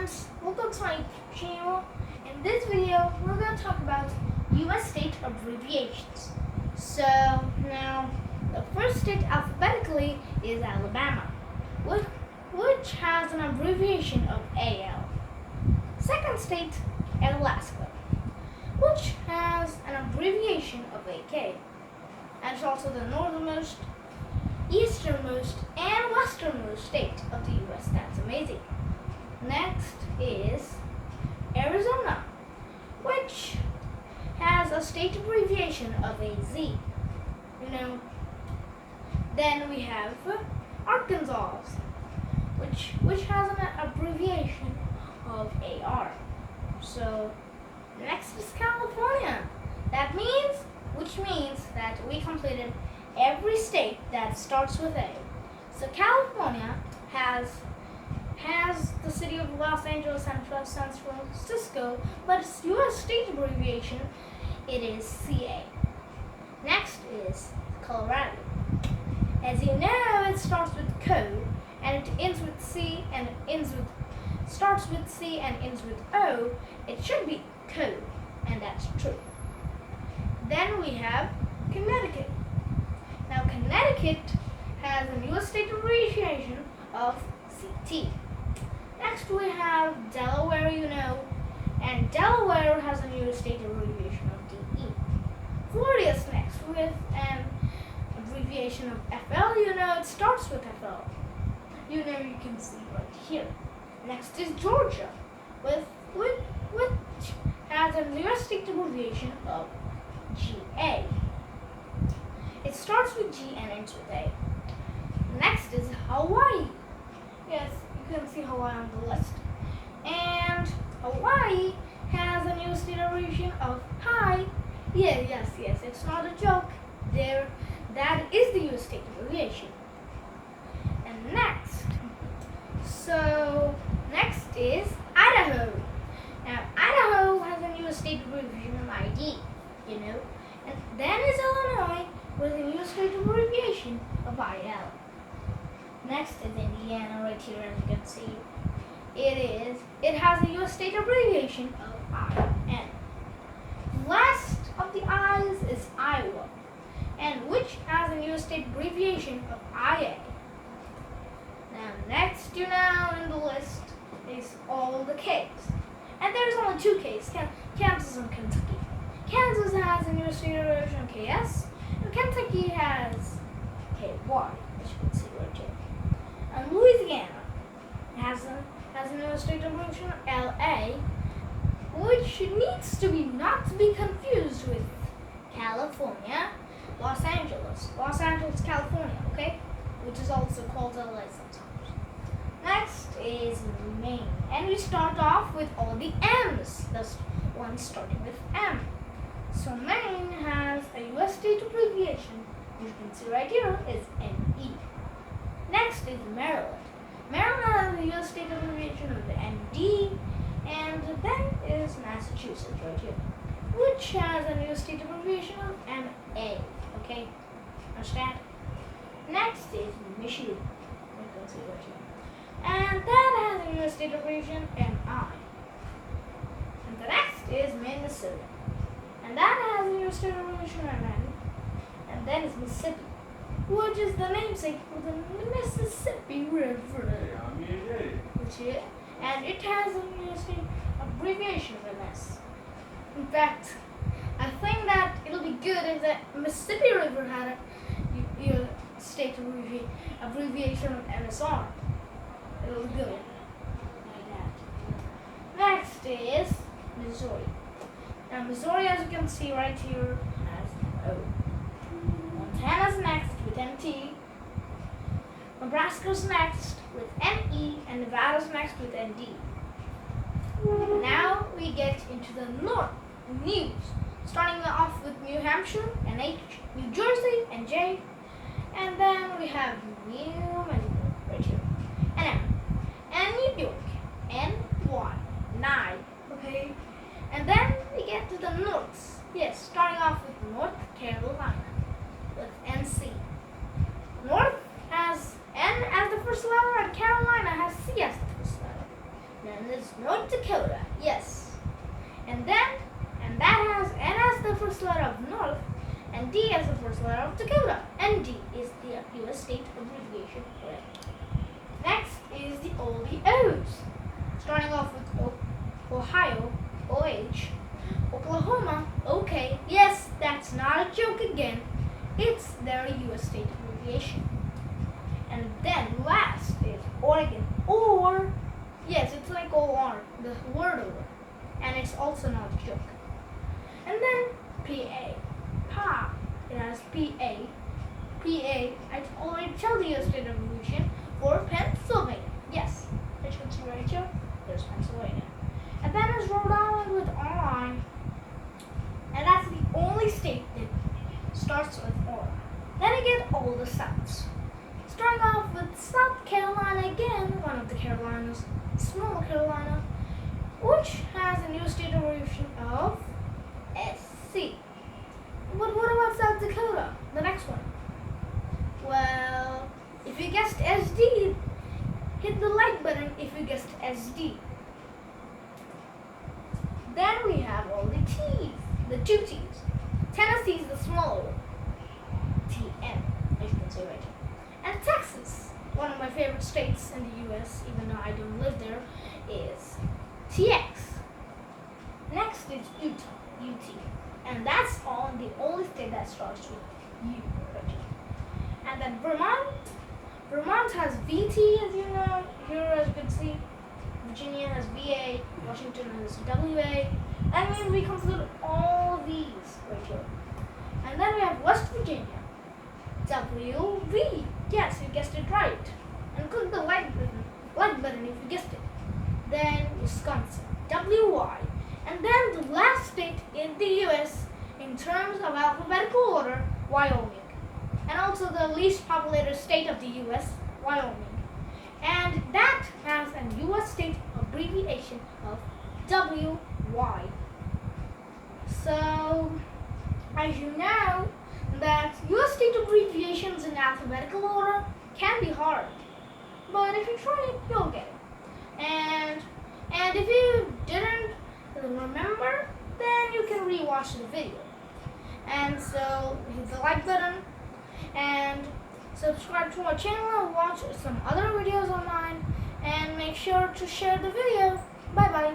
friends, welcome to my channel. In this video, we're going to talk about US state abbreviations. So now, the first state alphabetically is Alabama, which has an abbreviation of AL. Second state, Alaska, which has an abbreviation of AK. And it's also the northernmost, easternmost, and westernmost state of the US. That's amazing. Next is Arizona, which has a state abbreviation of AZ. Then we have Arkansas, which has an abbreviation of AR. So next is California. Which means that we completed every state that starts with A. So California has the city of Los Angeles and San Francisco, but its US state abbreviation, it is CA. Next is Colorado. As you know, it starts with CO and it ends with C and starts with C and ends with O. It should be CO, and that's true. Then we have Connecticut. Now Connecticut has a US state abbreviation of CT. Next we have Delaware, and Delaware has a US state abbreviation of DE. Florida is next with an abbreviation of FL. It starts with FL. You can see right here. Next is Georgia, which has a US state abbreviation of GA. It starts with G and ends with A. Next is Hawaii. Yes, you can see Hawaii on the list. And Hawaii has a new state abbreviation of HI. Yes, it's not a joke. That is the US state abbreviation. And next is Idaho. Now Idaho has a new state abbreviation of ID, And then is Illinois with a US state abbreviation of IL. Next is Indiana right here, as you can see. It has a US state abbreviation of IN. Last of the I's is Iowa, and which has a US state abbreviation of IA. Now next, in the list is all the K's. And there's only two K's, Kansas and Kentucky. Kansas has a US state abbreviation of KS, and Kentucky has KY, as you can see right here. And Louisiana has a US state abbreviation of LA, which needs to not to be confused with California, Los Angeles, California, okay? Which is also called LA sometimes. Next is Maine, and we start off with all the M's. That's one starting with M. So Maine has a US state abbreviation, you can see right here, is ME. Next is Maryland. Maryland has a US state abbreviation of the MD, and then is Massachusetts right here, which has a US state abbreviation of MA. Okay, understand? Next is Michigan. You can see right here. And that has a US state abbreviation MI. And the next is Minnesota. And that has a US state abbreviation MN. And then is Mississippi, which is the namesake of the Mississippi River. And it has a US state abbreviation of MS. In fact, I think that it'll be good if the Mississippi River had a state abbreviation of MSR. It'll be good like that. Next is Missouri. Now Missouri, as you can see right here, has O. Montana's next with MT. Nebraska's next with NE, and Nevada's next with ND. Now we get into the news, starting off with New Hampshire, NH, New Jersey, NJ, and then we have New Mexico right here, NM, and New York, NY, 9, okay? And then we get to the north, starting off with North Carolina, with NC. North has N as the first letter, and Carolina has C as the first letter. and it's North Dakota. Yes. And that has N as the first letter of North, and D as the first letter of Dakota. ND is the U.S. state abbreviation for it. Next is all the O's. Starting off with Ohio, OH, Oklahoma, OK. Yes, that's not a joke again. It's their U.S. state abbreviation. And then last is Oregon, or, yes, it's like OR, the word or, and it's also not a joke. And then PA, it has PA. I already told the U.S. state abbreviation for Pennsylvania. Yes, which one's right here? There's Pennsylvania. And then is Rhode Island with R, and that's the only state that starts with R. Then you get all the Souths. Starting off with South Carolina again, one of the Carolinas, small Carolina, which has a new state abbreviation of SC. But what about South Dakota, the next one? Well, if you guessed SD, hit the like button if you guessed SD. Then we have all the T's, the two T's. Tennessee is the smaller one, TN, as you can see right here. And Texas, one of my favorite states in the U.S., even though I don't live there, is TX. Next is Utah, UT. And that's the only state that starts with U right here. And then Vermont has VT, as you know, here as you can see. Virginia has VA, Washington has WA. That means we conclude all these right here. And then we have West Virginia, WV. Yes, you guessed it right. And click the like button if you guessed it. Then Wisconsin, WY. And then the last state in the US in terms of alphabetical order, Wyoming. And also the least populated state of the US, Wyoming. And that has a US state abbreviation of WY. So, as you know, that US state abbreviations in alphabetical order can be hard. But if you try it, you'll get it. And if you didn't remember, then you can rewatch the video. And so, hit the like button and subscribe to our channel and watch some other videos online, and make sure to share the video. Bye bye.